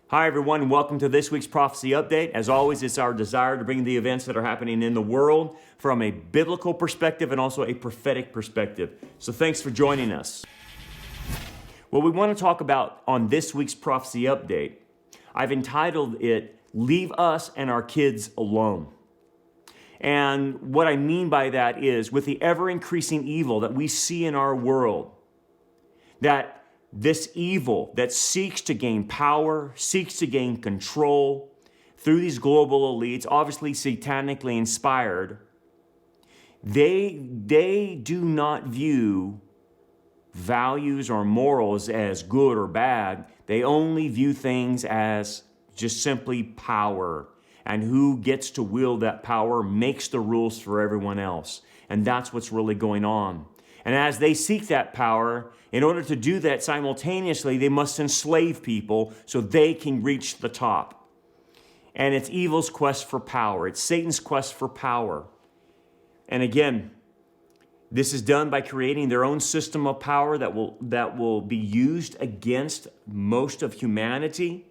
Hi, everyone. Welcome to this week's Prophecy Update. As always, it's our desire to bring the events that are happening in the world from a biblical perspective and also a prophetic perspective. So thanks for joining us. What we want to talk about on this week's Prophecy Update, I've entitled it, Leave Us and Our Kids Alone. And what I mean by that is, with the ever-increasing evil that we see in our world, that this evil that seeks to gain power, seeks to gain control through these global elites, obviously satanically inspired, they do not view values or morals as good or bad. They only view things as just simply power. And who gets to wield that power makes the rules for everyone else. And that's what's really going on. And as they seek that power, in order to do that simultaneously, they must enslave people so they can reach the top. And it's evil's quest for power. It's Satan's quest for power. And again, this is done by creating their own system of power that will be used against most of humanity.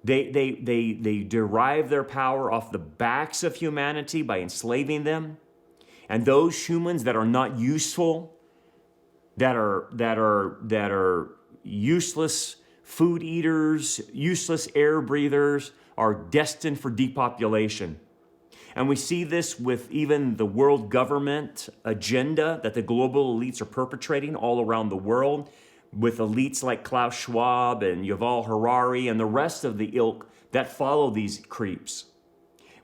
They derive their power off the backs of humanity by enslaving them. And those humans that are not useful, that are useless food eaters, useless air breathers, are destined for depopulation. And we see this with even the world government agenda that the global elites are perpetrating all around the world, with elites like Klaus Schwab and Yuval Harari and the rest of the ilk that follow these creeps.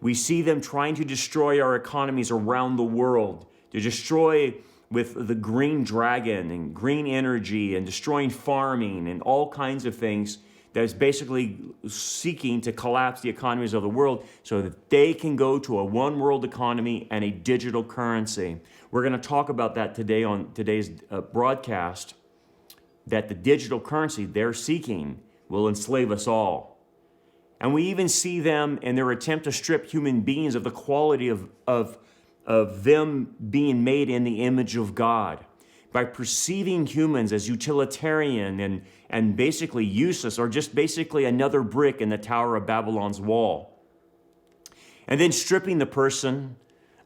We see them trying to destroy our economies around the world, to destroy with the green dragon and green energy and destroying farming and all kinds of things that is basically seeking to collapse the economies of the world so that they can go to a one world economy and a digital currency. We're going to talk about that today on today's broadcast, that the digital currency they're seeking will enslave us all. And we even see them in their attempt to strip human beings of the quality of them being made in the image of God by perceiving humans as utilitarian and basically useless, or just basically another brick in the Tower of Babylon's wall. And then stripping the person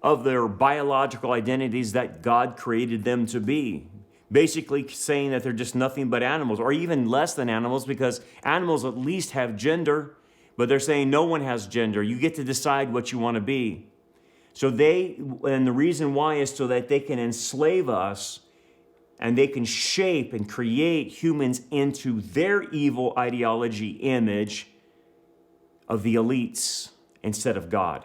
of their biological identities that God created them to be. Basically saying that they're just nothing but animals, or even less than animals, because animals at least have gender. But they're saying no one has gender. You get to decide what you want to be. So and the reason why is so that they can enslave us and they can shape and create humans into their evil ideology image of the elites instead of God.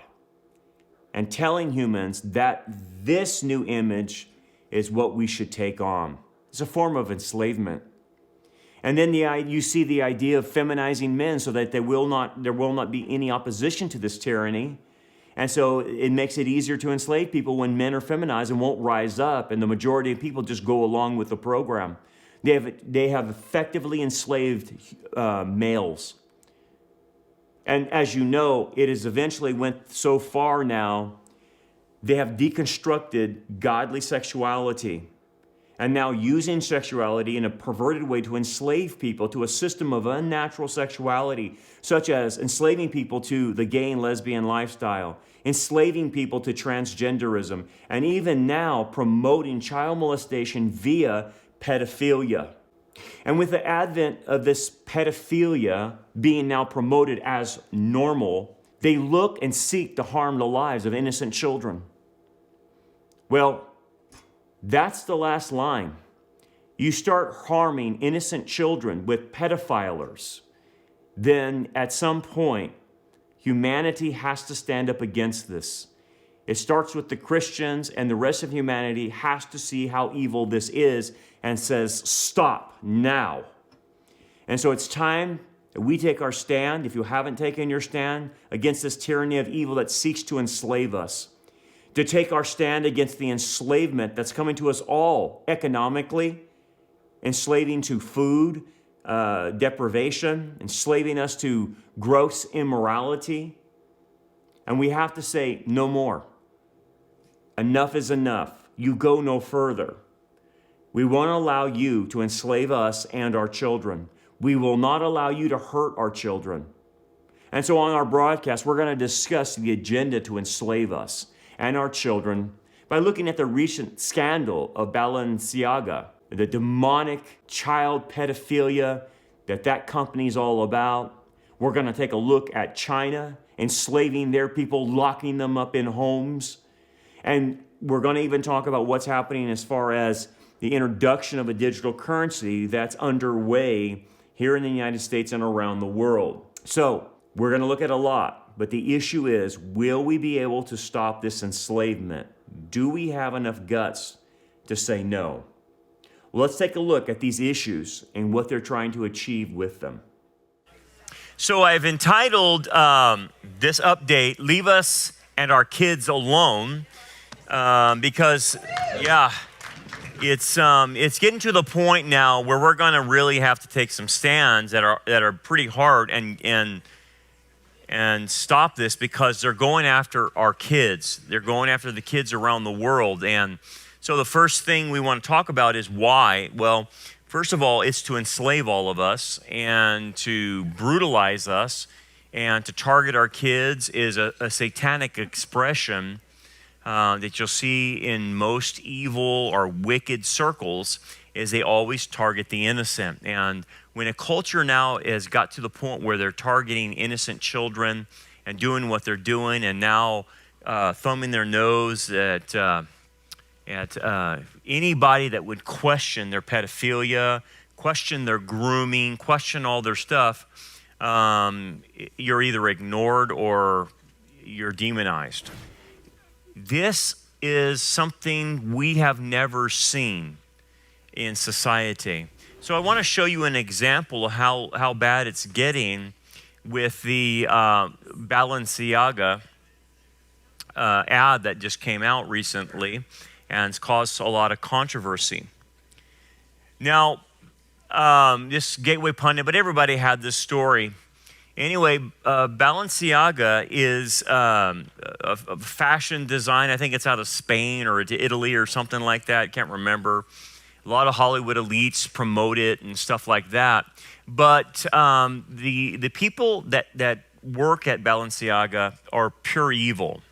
And telling humans that this new image is what we should take on. It's a form of enslavement. And then you see the idea of feminizing men so that there will not be any opposition to this tyranny. And so it makes it easier to enslave people when men are feminized and won't rise up, and the majority of people just go along with the program. They have effectively enslaved males. And as you know, it has eventually went so far now, they have deconstructed godly sexuality. And now using sexuality in a perverted way to enslave people to a system of unnatural sexuality, such as enslaving people to the gay and lesbian lifestyle, enslaving people to transgenderism, and even now promoting child molestation via pedophilia. And with the advent of this pedophilia being now promoted as normal, they look and seek to harm the lives of innocent children. Well, that's the last line. You start harming innocent children with pedophilers, then at some point, humanity has to stand up against this. It starts with the Christians, and the rest of humanity has to see how evil this is and says, stop now. And so it's time that we take our stand, if you haven't taken your stand, against this tyranny of evil that seeks to enslave us. To take our stand against the enslavement that's coming to us all economically, enslaving to food, deprivation, enslaving us to gross immorality. And we have to say, no more. Enough is enough. You go no further. We won't allow you to enslave us and our children. We will not allow you to hurt our children. And so on our broadcast, we're going to discuss the agenda to enslave us and our children by looking at the recent scandal of Balenciaga, the demonic child pedophilia that company's all about. We're going to take a look at China, enslaving their people, locking them up in homes. And we're going to even talk about what's happening as far as the introduction of a digital currency that's underway here in the United States and around the world. So we're going to look at a lot, but the issue is, will we be able to stop this enslavement? Do we have enough guts to say no? Well, let's take a look at these issues and what they're trying to achieve with them. So I've entitled this update, Leave Us and Our Kids Alone, because, it's getting to the point now where we're going to really have to take some stands that are pretty hard and stop this, because they're going after our kids. They're going after the kids around the world. And so the first thing we want to talk about is why. Well, first of all, it's to enslave all of us and to brutalize us, and to target our kids is a satanic expression that you'll see in most evil or wicked circles, is they always target the innocent. And when a culture now has got to the point where they're targeting innocent children and doing what they're doing, and now thumbing their nose at anybody that would question their pedophilia, question their grooming, question all their stuff, you're either ignored or you're demonized. This is something we have never seen in society. So I want to show you an example of how bad it's getting with the Balenciaga ad that just came out recently, and it's caused a lot of controversy. Now, this Gateway Pundit, but everybody had this story. Anyway, Balenciaga is a fashion design. I think it's out of Spain or Italy or something like that. Can't remember. A lot of Hollywood elites promote it and stuff like that. But the people that work at Balenciaga are pure evil.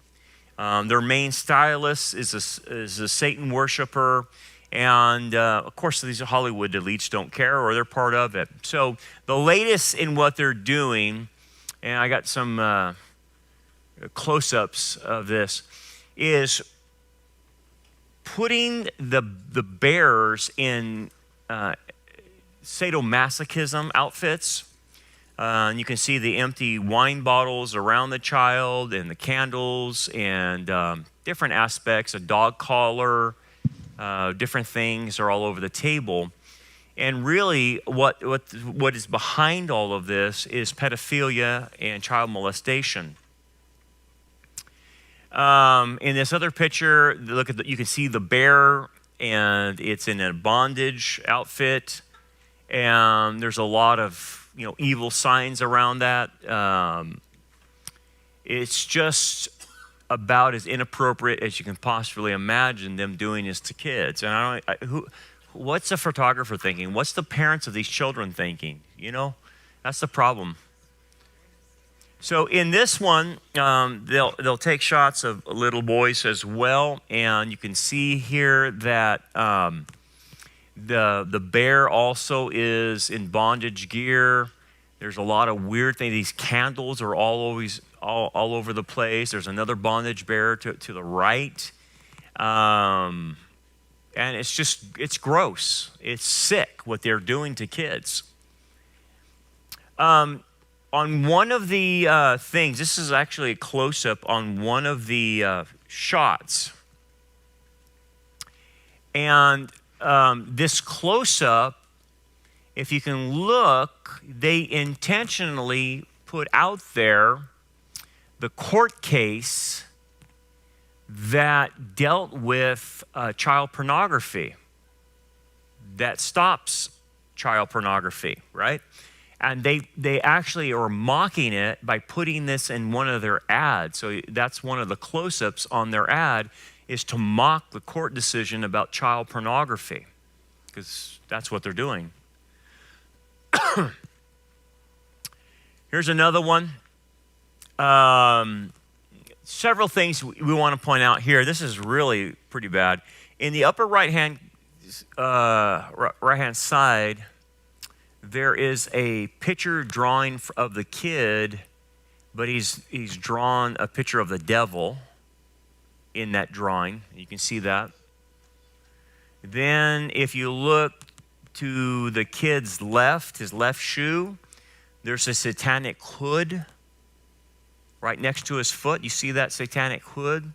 Their main stylist is a Satan worshiper. And of course, these Hollywood elites don't care, or they're part of it. So the latest in what they're doing, and I got some close-ups of this, is putting the bears in sadomasochism outfits. And you can see the empty wine bottles around the child, and the candles, and different aspects, a dog collar. Different things are all over the table. And really what is behind all of this is pedophilia and child molestation. In this other picture, you can see the bear, and it's in a bondage outfit, and there's a lot of evil signs around that. It's just about as inappropriate as you can possibly imagine them doing this to kids. And what's the photographer thinking? What's the parents of these children thinking? That's the problem. So in this one, they'll take shots of little boys as well, and you can see here that the bear also is in bondage gear. There's a lot of weird things. These candles are all over the place. There's another bondage bear to the right. And it's gross. It's sick what they're doing to kids. On one of the things, this is actually a close-up on one of the shots. And this close-up, if you can look, they intentionally put out there the court case that dealt with child pornography, that stops child pornography, right? And they actually are mocking it by putting this in one of their ads. So that's one of the close-ups on their ad, is to mock the court decision about child pornography, because that's what they're doing. Here's another one. Several things we want to point out here. This is really pretty bad. In the upper right-hand side, there is a picture drawing of the kid, but he's drawn a picture of the devil in that drawing. You can see that. Then if you look to the kid's left, his left shoe, there's a satanic hood right next to his foot. You see that satanic hood?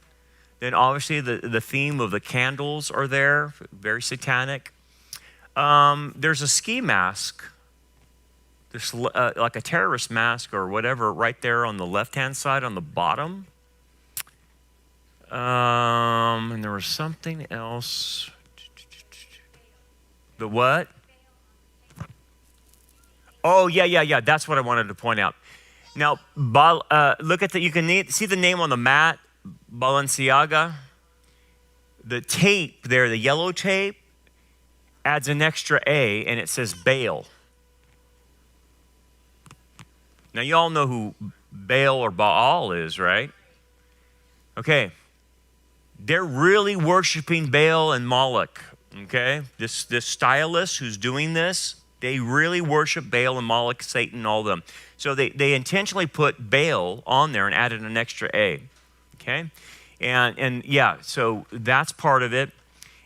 Then obviously the theme of the candles are there, very satanic. There's a ski mask. There's like a terrorist mask or whatever right there on the left-hand side on the bottom. And there was something else. The what? Oh, yeah. That's what I wanted to point out. Now, look at you can see the name on the mat, Balenciaga. The tape there, the yellow tape, adds an extra A, and it says Baal. Now, you all know who Baal or Baal is, right? Okay. They're really worshiping Baal and Moloch, okay? This stylist who's doing this, they really worship Baal and Moloch, Satan, all of them. So they intentionally put Baal on there and added an extra A, okay? And yeah, so that's part of it.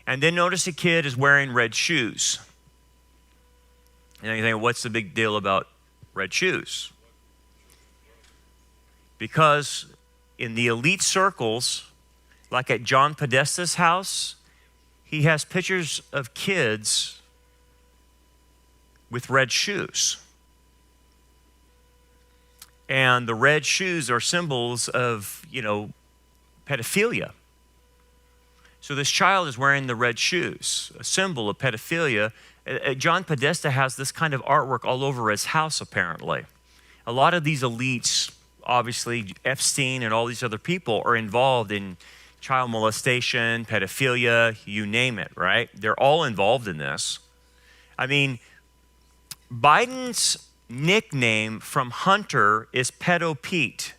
And then notice the kid is wearing red shoes. And you think, what's the big deal about red shoes? Because in the elite circles, like at John Podesta's house, he has pictures of kids with red shoes. And the red shoes are symbols of, pedophilia. So this child is wearing the red shoes, a symbol of pedophilia. John Podesta has this kind of artwork all over his house, apparently. A lot of these elites, obviously Epstein and all these other people, are involved in child molestation, pedophilia, you name it, right? They're all involved in this. I mean, Biden's nickname from Hunter is Pedo Pete.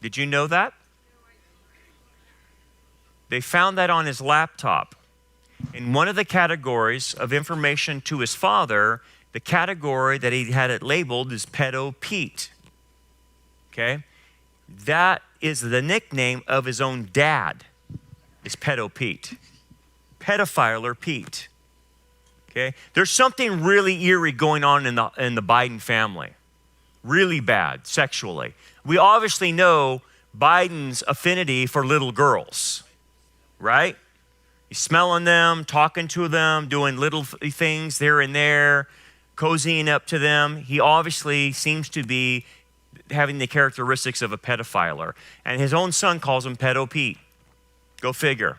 Did you know that? They found that on his laptop. In one of the categories of information to his father, the category that he had it labeled is Pedo Pete. Okay? That is the nickname of his own dad, is Pedo Pete. Pedophiler Pete. Okay? There's something really eerie going on in the Biden family. Really bad, sexually. We obviously know Biden's affinity for little girls, right? He's smelling them, talking to them, doing little things here and there, cozying up to them. He obviously seems to be having the characteristics of a pedophiler. And his own son calls him Pedo Pete. Go figure.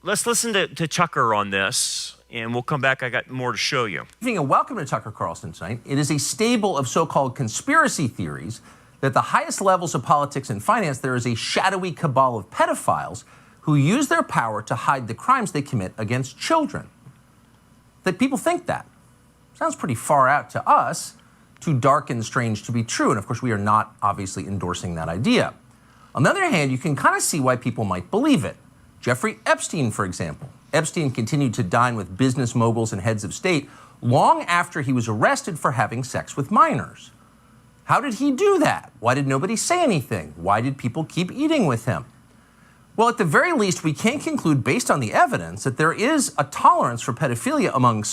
Let's listen to Tucker on this, and we'll come back. I got more to show you. And welcome to Tucker Carlson tonight. It is a stable of so-called conspiracy theories that at the highest levels of politics and finance, there is a shadowy cabal of pedophiles who use their power to hide the crimes they commit against children. That people think that. Sounds pretty far out to us, too dark and strange to be true. And of course, we are not obviously endorsing that idea. On the other hand, you can kind of see why people might believe it. Jeffrey Epstein, for example. Epstein continued to dine with business moguls and heads of state long after he was arrested for having sex with minors. How did he do that? Why did nobody say anything? Why did people keep eating with him? Well, at the very least, we can conclude based on the evidence that there is a tolerance for pedophilia among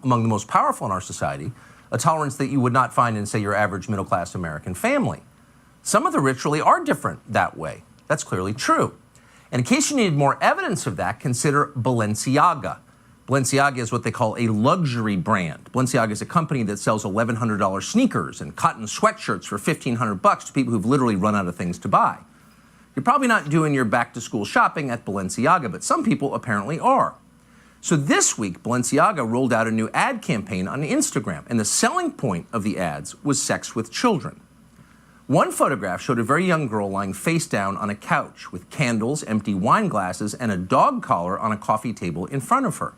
the most powerful in our society, a tolerance that you would not find in, say, your average middle-class American family. Some of the rich really are different that way. That's clearly true. And in case you needed more evidence of that, consider Balenciaga. Balenciaga is what they call a luxury brand. Balenciaga is a company that sells $1,100 sneakers and cotton sweatshirts for $1,500 to people who've literally run out of things to buy. You're probably not doing your back-to-school shopping at Balenciaga, but some people apparently are. So this week, Balenciaga rolled out a new ad campaign on Instagram, and the selling point of the ads was sex with children. One photograph showed a very young girl lying face down on a couch with candles, empty wine glasses, and a dog collar on a coffee table in front of her.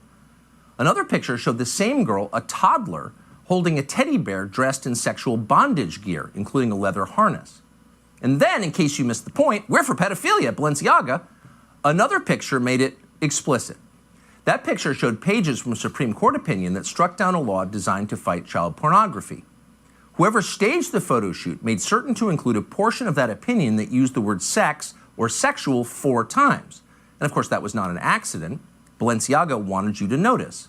Another picture showed the same girl, a toddler, holding a teddy bear dressed in sexual bondage gear, including a leather harness. And then, in case you missed the point, we're for pedophilia at Balenciaga. Another picture made it explicit. That picture showed pages from a Supreme Court opinion that struck down a law designed to fight child pornography. Whoever staged the photo shoot made certain to include a portion of that opinion that used the word sex or sexual 4 times. And of course, that was not an accident. Balenciaga wanted you to notice.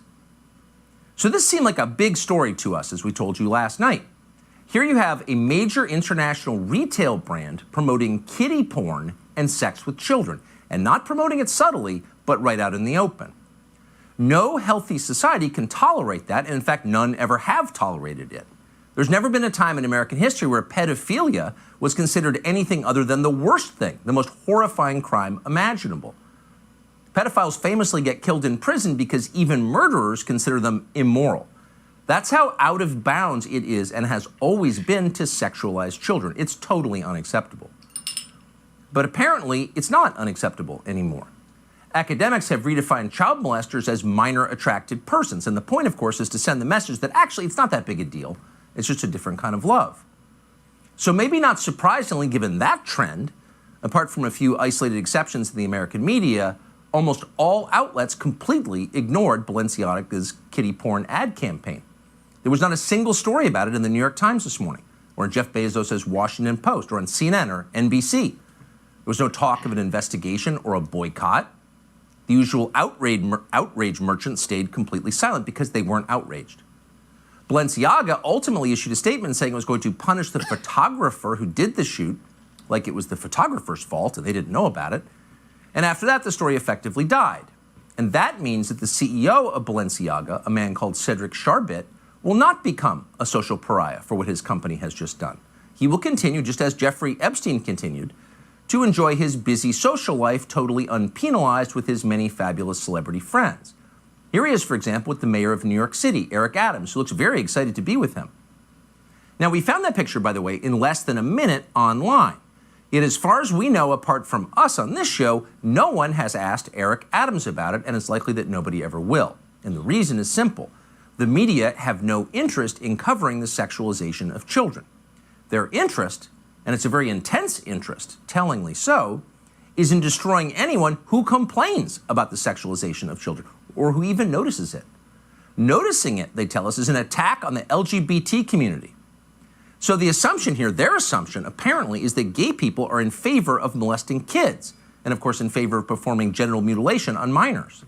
So this seemed like a big story to us, as we told you last night. Here you have a major international retail brand promoting kiddie porn and sex with children, and not promoting it subtly, but right out in the open. No healthy society can tolerate that, and in fact, none ever have tolerated it. There's never been a time in American history where pedophilia was considered anything other than the worst thing, the most horrifying crime imaginable. Pedophiles famously get killed in prison because even murderers consider them immoral. That's how out of bounds it is and has always been to sexualize children. It's totally unacceptable. But apparently, it's not unacceptable anymore. Academics have redefined child molesters as minor attracted persons. And the point, of course, is to send the message that actually it's not that big a deal. It's just a different kind of love. So maybe not surprisingly, given that trend, apart from a few isolated exceptions in the American media, almost all outlets completely ignored Balenciaga's kiddie porn ad campaign. There was not a single story about it in the New York Times this morning, or in Jeff Bezos' Washington Post, or on CNN or NBC. There was no talk of an investigation or a boycott. The usual outrage merchants stayed completely silent because they weren't outraged. Balenciaga ultimately issued a statement saying it was going to punish the photographer who did the shoot, like it was the photographer's fault and they didn't know about it. And after that, the story effectively died. And that means that the CEO of Balenciaga, a man called Cedric Charbit, will not become a social pariah for what his company has just done. He will continue, just as Jeffrey Epstein continued, to enjoy his busy social life totally unpenalized with his many fabulous celebrity friends. Here he is, for example, with the mayor of New York City, Eric Adams, who looks very excited to be with him. Now, we found that picture, by the way, in less than a minute online. Yet as far as we know, apart from us on this show, no one has asked Eric Adams about it, and it's likely that nobody ever will. And the reason is simple. The media have no interest in covering the sexualization of children. Their interest, and it's a very intense interest, tellingly so, is in destroying anyone who complains about the sexualization of children, or who even notices it. Noticing it, they tell us, is an attack on the LGBT community. So the assumption here, their assumption, apparently, is that gay people are in favor of molesting kids, and of course in favor of performing genital mutilation on minors.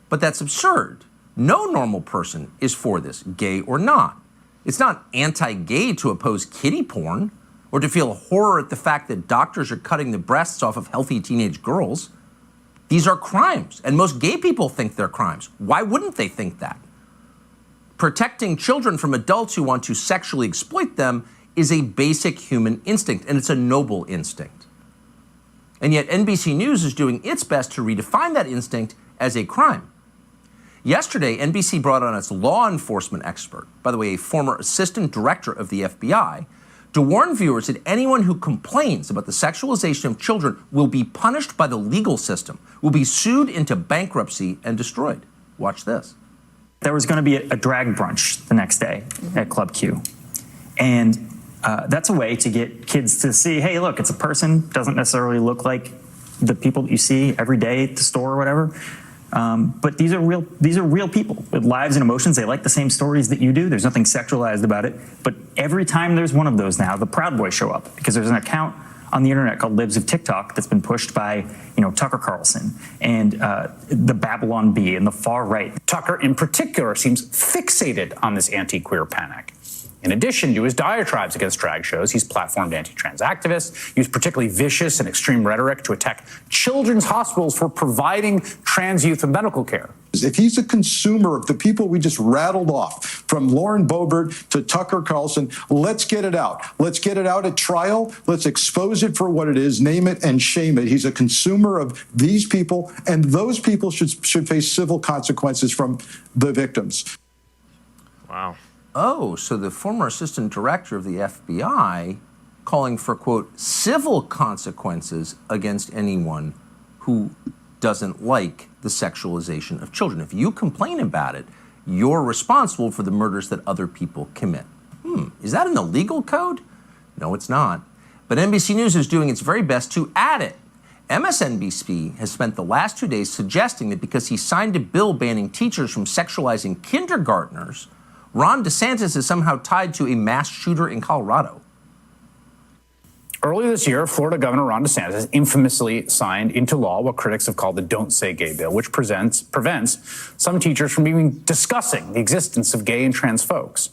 But that's absurd. No normal person is for this, gay or not. It's not anti-gay to oppose kiddie porn, or to feel horror at the fact that doctors are cutting the breasts off of healthy teenage girls. These are crimes, and most gay people think they're crimes. Why wouldn't they think that? Protecting children from adults who want to sexually exploit them is a basic human instinct, and it's a noble instinct. And yet NBC News is doing its best to redefine that instinct as a crime. Yesterday, NBC brought on its law enforcement expert, by the way, a former assistant director of the FBI, to warn viewers that anyone who complains about the sexualization of children will be punished by the legal system, will be sued into bankruptcy and destroyed. Watch this. There was going to be a drag brunch the next day at Club Q. And that's a way to get kids to see, hey, look, it's a person, doesn't necessarily look like the people that you see every day at the store or whatever. But these are real people with lives and emotions. They like the same stories that you do. There's nothing sexualized about it. But every time there's one of those now, the Proud Boys show up because there's an account on the internet called Libs of TikTok that's been pushed by, Tucker Carlson and the Babylon Bee and the far right. Tucker, in particular, seems fixated on this anti-queer panic. In addition to his diatribes against drag shows, he's platformed anti-trans activists, used particularly vicious and extreme rhetoric to attack children's hospitals for providing trans youth with medical care. If he's a consumer of the people we just rattled off, from Lauren Boebert to Tucker Carlson, let's get it out. Let's get it out at trial. Let's expose it for what it is, name it and shame it. He's a consumer of these people, and those people should face civil consequences from the victims. Wow. Oh, so the former assistant director of the FBI calling for, quote, civil consequences against anyone who doesn't like the sexualization of children. If you complain about it, you're responsible for the murders that other people commit. Is that in the legal code? No, it's not. But NBC News is doing its very best to add it. MSNBC has spent the last 2 days suggesting that because he signed a bill banning teachers from sexualizing kindergartners, Ron DeSantis is somehow tied to a mass shooter in Colorado. Earlier this year, Florida Governor Ron DeSantis infamously signed into law what critics have called the Don't Say Gay bill, which prevents some teachers from even discussing the existence of gay and trans folks.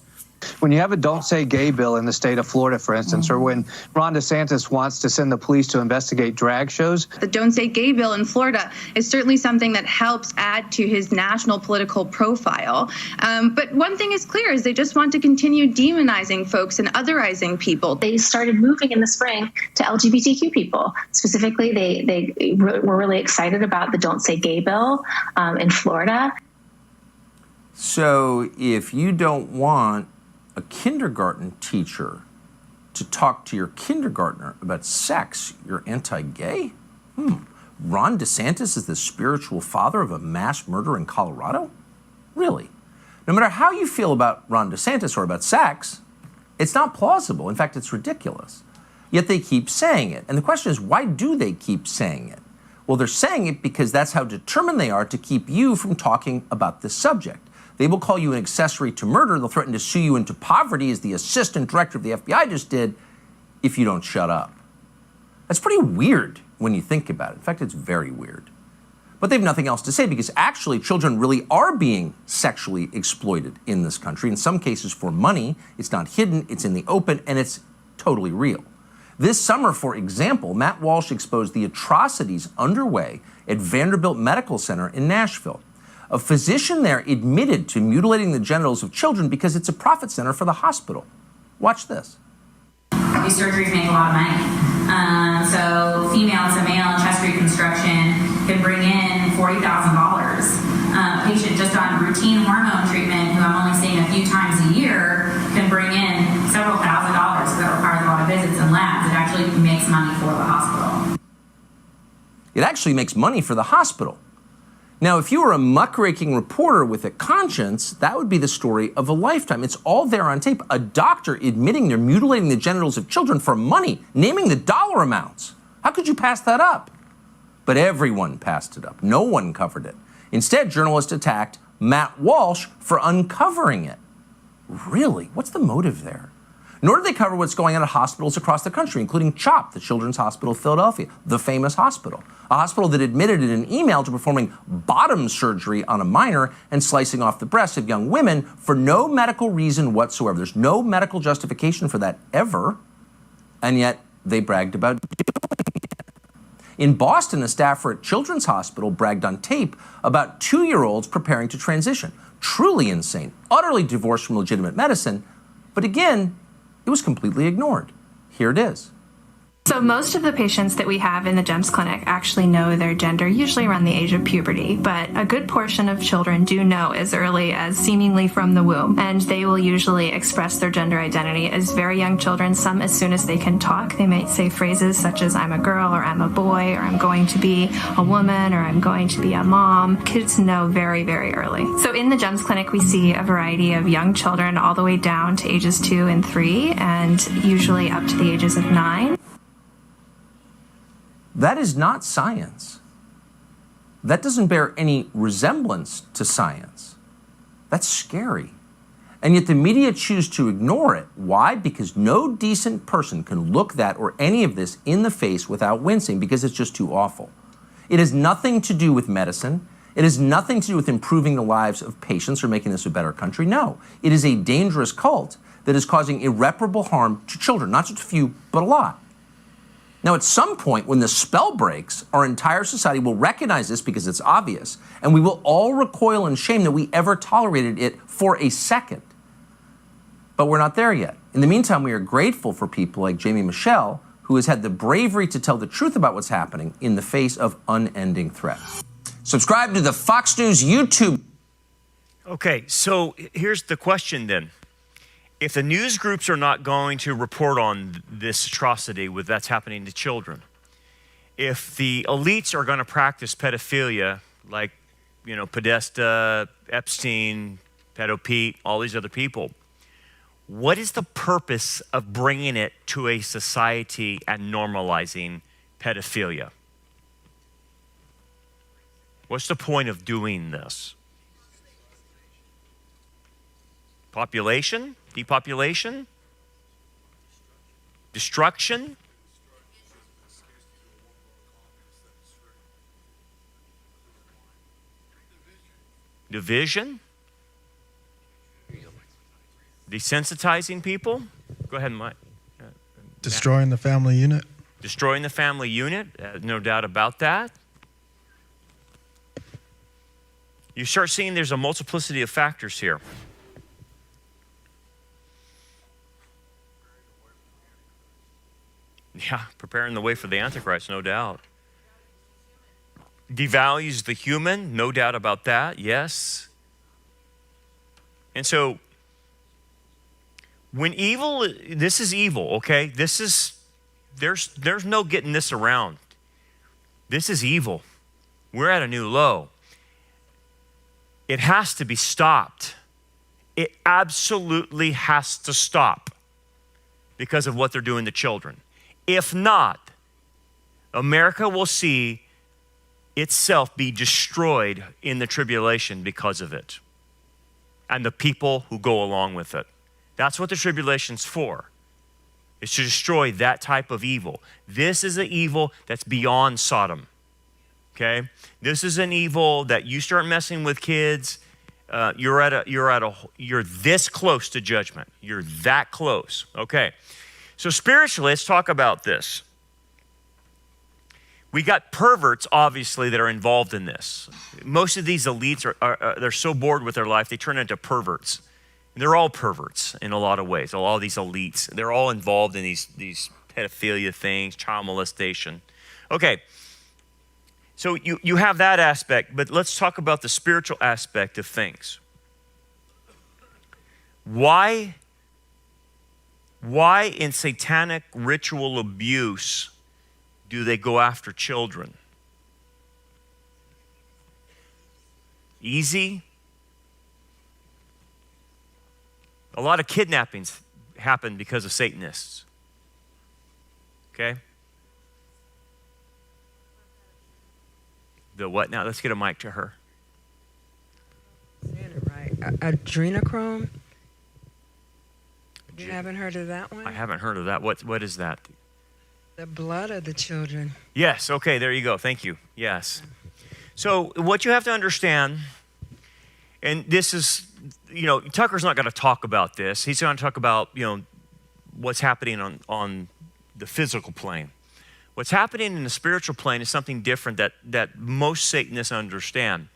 When you have a Don't Say Gay bill in the state of Florida, for instance, or when Ron DeSantis wants to send the police to investigate drag shows. The Don't Say Gay bill in Florida is certainly something that helps add to his national political profile. But one thing is clear is they just want to continue demonizing folks and otherizing people. They started moving in the spring to LGBTQ people. Specifically, they were really excited about the Don't Say Gay bill in Florida. So if you don't want a kindergarten teacher to talk to your kindergartner about sex, you're anti-gay? Ron DeSantis is the spiritual father of a mass murder in Colorado? Really? No matter how you feel about Ron DeSantis or about sex, it's not plausible. In fact, it's ridiculous. Yet they keep saying it. And the question is, why do they keep saying it? Well, they're saying it because that's how determined they are to keep you from talking about this subject. They will call you an accessory to murder. They'll threaten to sue you into poverty, as the assistant director of the FBI just did, if you don't shut up. That's pretty weird when you think about it. In fact, it's very weird. But they have nothing else to say because actually children really are being sexually exploited in this country, in some cases for money. It's not hidden, it's in the open, and it's totally real. This summer, for example, Matt Walsh exposed the atrocities underway at Vanderbilt Medical Center in Nashville. A physician there admitted to mutilating the genitals of children because it's a profit center for the hospital. Watch this. These surgeries make a lot of money. So female to male chest reconstruction can bring in $40,000. A patient just on routine hormone treatment, who I'm only seeing a few times a year, can bring in several $1,000s. So that requires a lot of visits and labs. It actually makes money for the hospital. It actually makes money for the hospital. Now, if you were a muckraking reporter with a conscience, that would be the story of a lifetime. It's all there on tape. A doctor admitting they're mutilating the genitals of children for money, naming the dollar amounts. How could you pass that up? But everyone passed it up. No one covered it. Instead, journalists attacked Matt Walsh for uncovering it. Really? What's the motive there? Nor did they cover what's going on at hospitals across the country, including CHOP, the Children's Hospital of Philadelphia, the famous hospital. A hospital that admitted in an email to performing bottom surgery on a minor and slicing off the breasts of young women for no medical reason whatsoever. There's no medical justification for that ever, and yet they bragged about doing it. In Boston, a staffer at Children's Hospital bragged on tape about 2-year-olds preparing to transition. Truly insane, utterly divorced from legitimate medicine, but again, it was completely ignored. Here it is. So most of the patients that we have in the GEMS clinic actually know their gender, usually around the age of puberty, but a good portion of children do know as early as seemingly from the womb, and they will usually express their gender identity as very young children, some as soon as they can talk. They might say phrases such as I'm a girl, or I'm a boy, or I'm going to be a woman, or I'm going to be a mom. Kids know very, very early. So in the GEMS clinic, we see a variety of young children all the way down to ages 2 and 3, and usually up to the ages of 9. That is not science. That doesn't bear any resemblance to science. That's scary. And yet the media choose to ignore it. Why? Because no decent person can look that or any of this in the face without wincing, because it's just too awful. It has nothing to do with medicine. It has nothing to do with improving the lives of patients or making this a better country. No, it is a dangerous cult that is causing irreparable harm to children, not just a few, but a lot. Now, at some point, when the spell breaks, our entire society will recognize this because it's obvious, and we will all recoil in shame that we ever tolerated it for a second. But we're not there yet. In the meantime, we are grateful for people like Jamie Michelle, who has had the bravery to tell the truth about what's happening in the face of unending threats. Subscribe to the Fox News YouTube. Okay, so here's the question then. If the news groups are not going to report on this atrocity that's happening to children, if the elites are going to practice pedophilia, like, Podesta, Epstein, Pedo Pete, all these other people, what is the purpose of bringing it to a society and normalizing pedophilia? What's the point of doing this? Population? Depopulation? Destruction? Division? Desensitizing people? Go ahead, Mike. Destroying the family unit. Destroying the family unit, no doubt about that. You start seeing there's a multiplicity of factors here. Yeah, preparing the way for the Antichrist, no doubt. Devalues the human, no doubt about that, yes. And so, when evil, this is evil, okay? There's no getting this around. This is evil. We're at a new low. It has to be stopped. It absolutely has to stop because of what they're doing to children. If not, America will see itself be destroyed in the tribulation because of it, and the people who go along with it. That's what the tribulation's for. It's to destroy that type of evil. This is an evil that's beyond Sodom. Okay? This is an evil that you start messing with kids, you're this close to judgment. You're that close. Okay. So spiritually, let's talk about this. We got perverts, obviously, that are involved in this. Most of these elites they're so bored with their life, they turn into perverts. They're all perverts in a lot of ways. All these elites, they're all involved in these pedophilia things, child molestation. Okay, so you have that aspect, but let's talk about the spiritual aspect of things. Why in satanic ritual abuse do they go after children? Easy? A lot of kidnappings happen because of Satanists. Okay? The what now? Let's get a mic to her. Saying it right. Adrenochrome? You haven't heard of that one? I haven't heard of that. What is that? The blood of the children. Yes, okay, there you go. Thank you. Yes. So what you have to understand, and this is, Tucker's not going to talk about this. He's going to talk about, what's happening on the physical plane. What's happening in the spiritual plane is something different that most Satanists understand.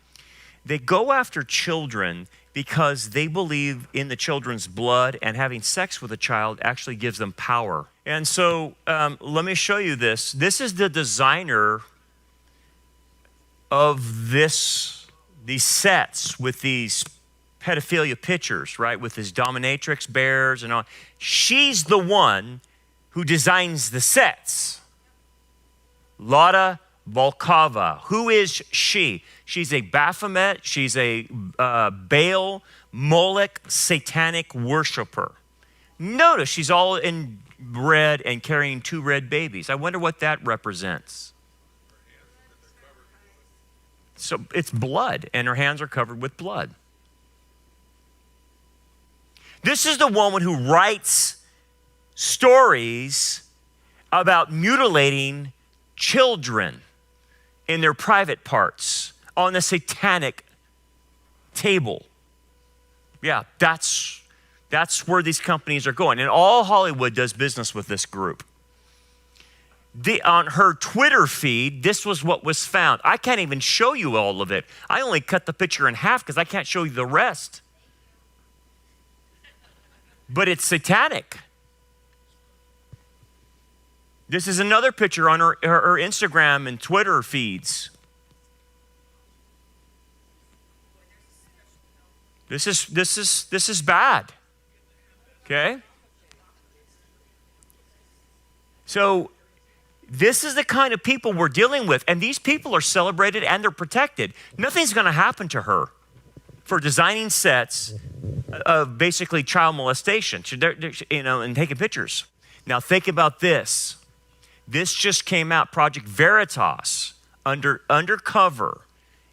They go after children because they believe in the children's blood, and having sex with a child actually gives them power. And so let me show you this. This is the designer of these sets with these pedophilia pictures, right? With his dominatrix bears and all. She's the one who designs the sets. Lada Volkova. Who is she? She's a Baphomet. She's a Baal, Moloch, satanic worshiper. Notice she's all in red and carrying 2 red babies. I wonder what that represents. So it's blood, and her hands are covered with blood. This is the woman who writes stories about mutilating children in their private parts on the satanic table. Yeah, that's where these companies are going. And all Hollywood does business with this group. On her Twitter feed, this was what was found. I can't even show you all of it. I only cut the picture in half because I can't show you the rest. But it's satanic. This is another picture on her Instagram and Twitter feeds. This is bad. Okay? So This is the kind of people we're dealing with, and these people are celebrated and they're protected. Nothing's going to happen to her for designing sets of basically child molestation, and taking pictures. Now think about this. This just came out, Project Veritas, undercover.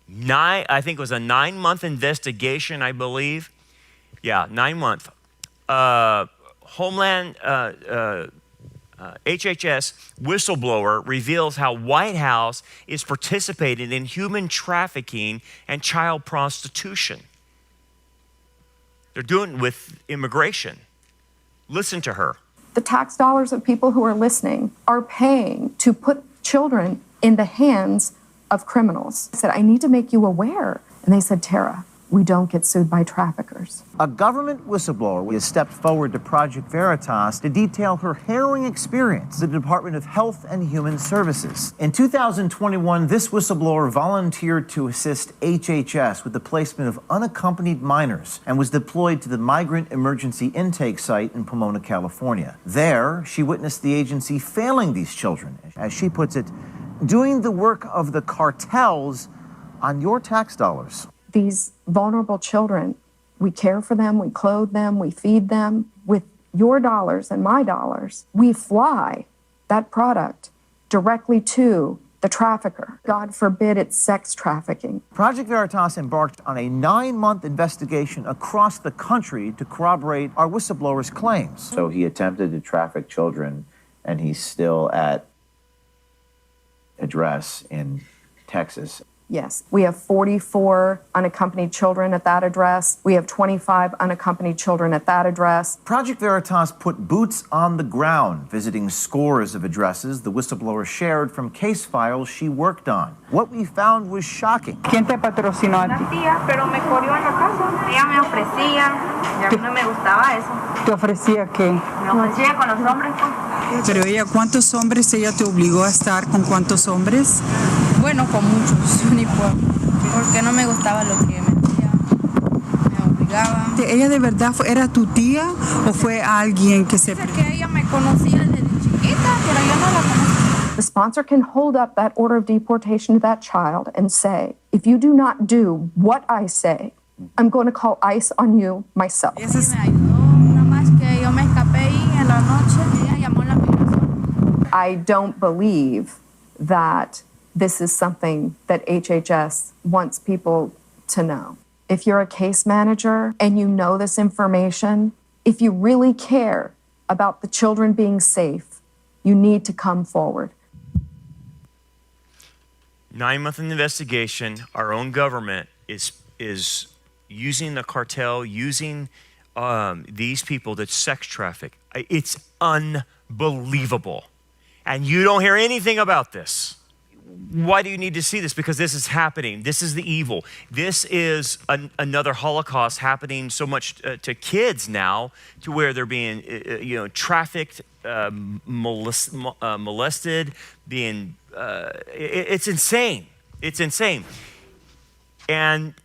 I think it was a 9-month investigation, I believe. Yeah, 9-month. Homeland HHS whistleblower reveals how White House is participating in human trafficking and child prostitution. They're doing it with immigration. Listen to her. The tax dollars of people who are listening are paying to put children in the hands of criminals. I said, I need to make you aware. And they said, Tara, we don't get sued by traffickers. A government whistleblower has stepped forward to Project Veritas to detail her harrowing experience at the Department of Health and Human Services. In 2021, this whistleblower volunteered to assist HHS with the placement of unaccompanied minors and was deployed to the Migrant Emergency Intake Site in Pomona, California. There, she witnessed the agency failing these children, as she puts it, doing the work of the cartels on your tax dollars. These vulnerable children, we care for them, we clothe them, we feed them with your dollars and my dollars. We fly that product directly to the trafficker. God forbid it's sex trafficking. Project Veritas embarked on a 9-month investigation across the country to corroborate our whistleblower's claims. So he attempted to traffic children, and he's still at address in Texas. Yes, we have 44 unaccompanied children at that address. We have 25 unaccompanied children at that address. Project Veritas put boots on the ground, visiting scores of addresses the whistleblower shared from case files she worked on. What we found was shocking. ¿Quién te patrocinó a ti? Una tía, pero me corrió en la casa. Ella me ofrecía, y a mí no me gustaba eso. ¿Te ofrecía qué? Me ofrecía con los hombres, pues. Pero ella, ¿cuántos hombres ella te obligó a estar con cuántos hombres? Bueno, con muchos, ni porque no me gustaba lo que me hacía, me obligaba. ¿Ella de verdad era tu tía o fue alguien que se... Dice que ella me conocía desde chiquita, pero yo no la conocía. The sponsor can hold up that order of deportation to that child and say, if you do not do what I say, I'm going to call ICE on you myself. Me ayudó, nada más que yo me escapé y en la noche ella llamó a la migración. I don't believe that this is something that HHS wants people to know. If you're a case manager and you know this information, if you really care about the children being safe, you need to come forward. 9-month investigation. Our own government is using the cartel, using these people that sex traffic. It's unbelievable. And you don't hear anything about this. Why do you need to see this? Because this is happening. This is the evil. This is another Holocaust happening so much to kids now, to where they're being, trafficked, molested, being. It's insane. It's insane. And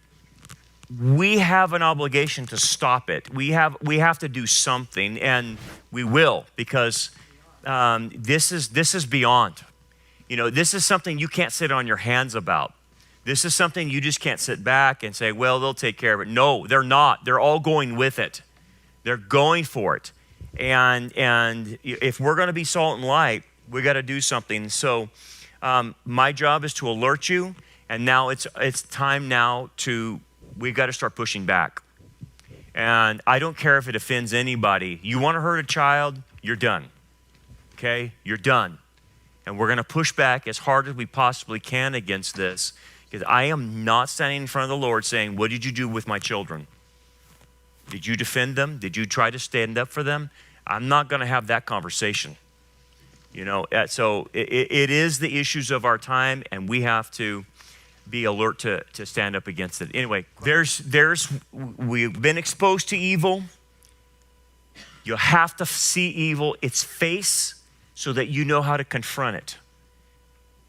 we have an obligation to stop it. We have to do something, and we will, because this is beyond. This is something you can't sit on your hands about. This is something you just can't sit back and say, well, they'll take care of it. No, they're not. They're all going with it. They're going for it. And if we're going to be salt and light, we got to do something. So my job is to alert you, and now it's time now we've got to start pushing back. And I don't care if it offends anybody. You want to hurt a child, you're done. Okay? You're done. And we're going to push back as hard as we possibly can against this, because I am not standing in front of the Lord saying, what did you do with my children? Did you defend them? Did you try to stand up for them? I'm not going to have that conversation. So it is the issues of our time, and we have to be alert to stand up against it. Anyway, we've been exposed to evil. You have to see evil, its face, so that you know how to confront it.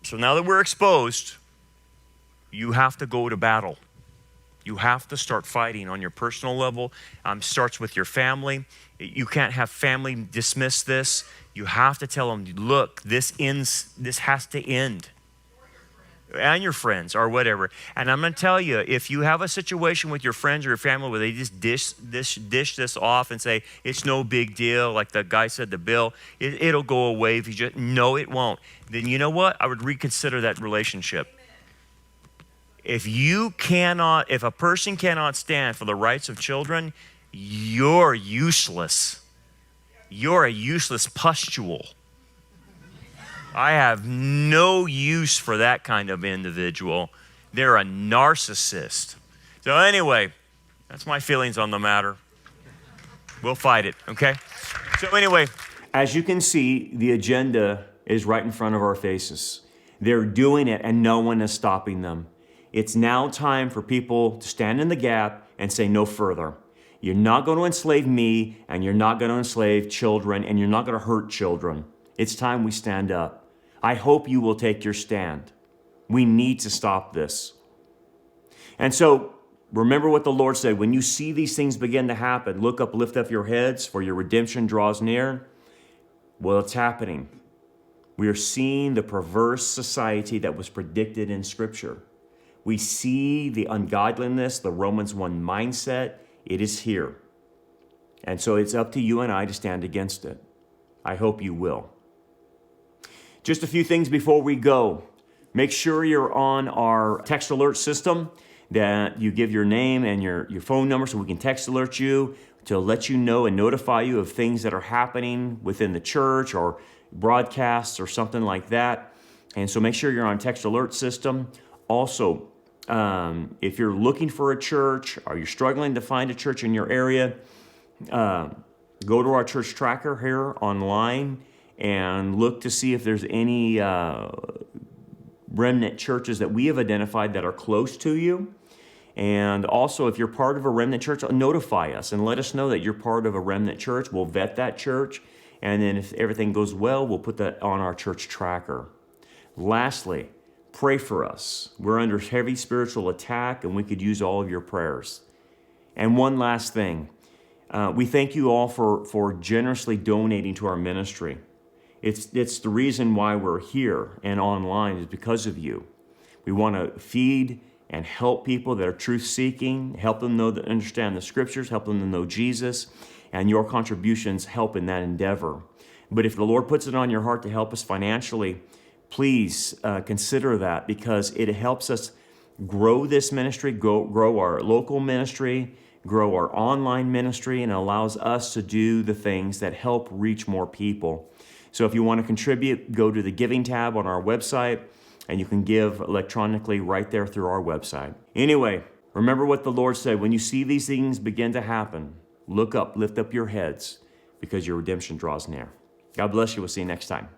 So now that we're exposed, you have to go to battle. You have to start fighting on your personal level. Starts with your family. You can't have family dismiss this. You have to tell them, look, this has to end. And your friends or whatever. And I'm going to tell you, if you have a situation with your friends or your family where they just dish this off and say, it's no big deal, like the guy said, the bill, it'll go away if you just, no, it won't. Then you know what? I would reconsider that relationship. If a person cannot stand for the rights of children, you're useless. You're a useless pustule. I have no use for that kind of individual. They're a narcissist. So anyway, that's my feelings on the matter. We'll fight it, okay? So anyway, as you can see, the agenda is right in front of our faces. They're doing it and no one is stopping them. It's now time for people to stand in the gap and say no further. You're not going to enslave me, and you're not going to enslave children, and you're not going to hurt children. It's time we stand up. I hope you will take your stand. We need to stop this. And so, remember what the Lord said. When you see these things begin to happen, look up, lift up your heads, for your redemption draws near. Well, it's happening. We are seeing the perverse society that was predicted in Scripture. We see the ungodliness, the Romans 1 mindset. It is here. And so it's up to you and I to stand against it. I hope you will. Just a few things before we go. Make sure you're on our text alert system, that you give your name and your phone number so we can text alert you to let you know and notify you of things that are happening within the church or broadcasts or something like that. And so make sure you're on text alert system. Also, if you're looking for a church or you're struggling to find a church in your area, go to our church tracker here online and look to see if there's any remnant churches that we have identified that are close to you. And also, if you're part of a remnant church, notify us and let us know that you're part of a remnant church. We'll vet that church. And then if everything goes well, we'll put that on our church tracker. Lastly, pray for us. We're under heavy spiritual attack, and we could use all of your prayers. And one last thing. We thank you all for generously donating to our ministry. It's the reason why we're here and online is because of you. We want to feed and help people that are truth-seeking, help them understand the Scriptures, help them to know Jesus, and your contributions help in that endeavor. But if the Lord puts it on your heart to help us financially, please consider that, because it helps us grow this ministry, grow our local ministry, grow our online ministry, and allows us to do the things that help reach more people. So if you want to contribute, go to the giving tab on our website, and you can give electronically right there through our website. Anyway, remember what the Lord said. When you see these things begin to happen, look up, lift up your heads, because your redemption draws near. God bless you. We'll see you next time.